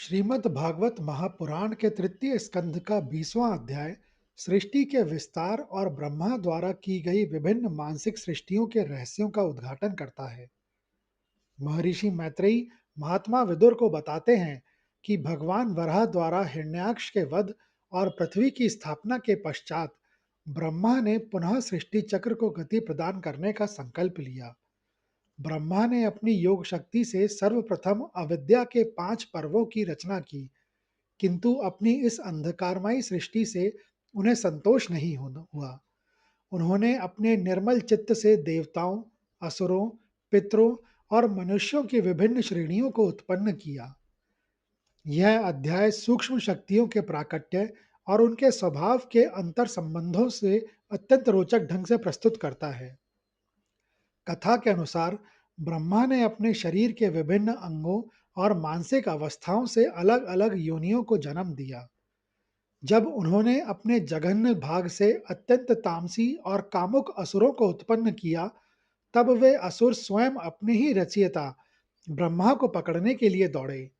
श्रीमद् भागवत महापुराण के तृतीय स्कंध का 20वां अध्याय सृष्टि के विस्तार और ब्रह्मा द्वारा की गई विभिन्न मानसिक सृष्टियों के रहस्यों का उद्घाटन करता है। महर्षि मैत्रेयी महात्मा विदुर को बताते हैं कि भगवान वराह द्वारा हिरण्याक्ष के वध और पृथ्वी की स्थापना के पश्चात ब्रह्मा ने पुनः सृष्टि चक्र को गति प्रदान करने का संकल्प लिया। ब्रह्मा ने अपनी योग शक्ति से सर्वप्रथम अविद्या के 5 पर्वों की रचना की, किंतु अपनी इस अंधकारमयी सृष्टि से उन्हें संतोष नहीं हुआ। उन्होंने अपने निर्मल चित्त से देवताओं, असुरों, पितरों और मनुष्यों की विभिन्न श्रेणियों को उत्पन्न किया। यह अध्याय सूक्ष्म शक्तियों के प्राकट्य और उनके स्वभाव के अंतर संबंधों से अत्यंत रोचक ढंग से प्रस्तुत करता है। कथा के अनुसार ब्रह्मा ने अपने शरीर के विभिन्न अंगों और मानसिक अवस्थाओं से अलग-अलग योनियों को जन्म दिया। जब उन्होंने अपने जघन्य भाग से अत्यंत तामसी और कामुक असुरों को उत्पन्न किया, तब वे असुर स्वयं अपने ही रचयिता ब्रह्मा को पकड़ने के लिए दौड़े।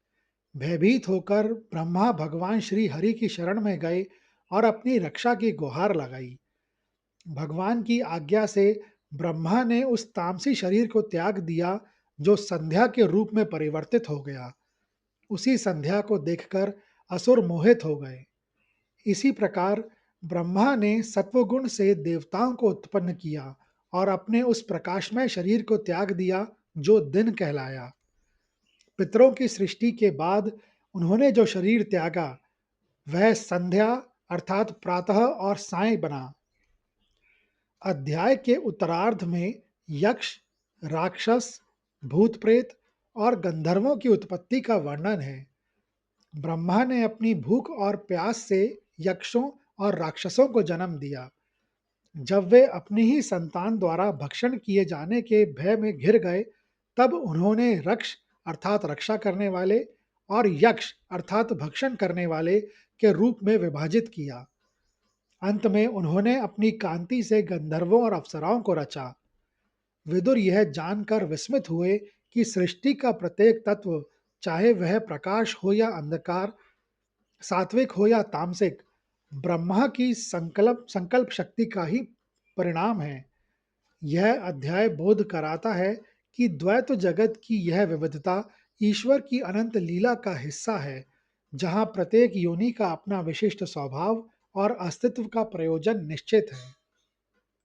भयभीत होकर ब्रह्मा भगवान श्री हरि की शरण में गए और अपनी रक्षा की गुहार लगाई। भगवान की आज्ञा से ब्रह्मा ने उस तामसी शरीर को त्याग दिया, जो संध्या के रूप में परिवर्तित हो गया। उसी संध्या को देखकर असुर मोहित हो गए। इसी प्रकार ब्रह्मा ने सत्वगुण से देवताओं को उत्पन्न किया और अपने उस प्रकाशमय शरीर को त्याग दिया, जो दिन कहलाया। पितरों की सृष्टि के बाद उन्होंने जो शरीर त्यागा, वह संध्या अर्थात प्रातः और साय बना। अध्याय के उत्तरार्ध में यक्ष, राक्षस, भूत प्रेत और गंधर्वों की उत्पत्ति का वर्णन है। ब्रह्मा ने अपनी भूख और प्यास से यक्षों और राक्षसों को जन्म दिया। जब वे अपनी ही संतान द्वारा भक्षण किए जाने के भय में घिर गए, तब उन्होंने रक्ष अर्थात रक्षा करने वाले और यक्ष अर्थात भक्षण करने वाले के रूप में विभाजित किया। अंत में उन्होंने अपनी कांति से गंधर्वों और अप्सराओं को रचा। विदुर यह जानकर विस्मित हुए कि सृष्टि का प्रत्येक तत्व, चाहे वह प्रकाश हो या अंधकार, सात्विक हो या तामसिक, ब्रह्मा की संकल्प संकल्प शक्ति का ही परिणाम है। यह अध्याय बोध कराता है कि द्वैत जगत की यह विविधता ईश्वर की अनंत लीला का हिस्सा है, जहाँ प्रत्येक योनि का अपना विशिष्ट स्वभाव और अस्तित्व का प्रयोजन निश्चित है।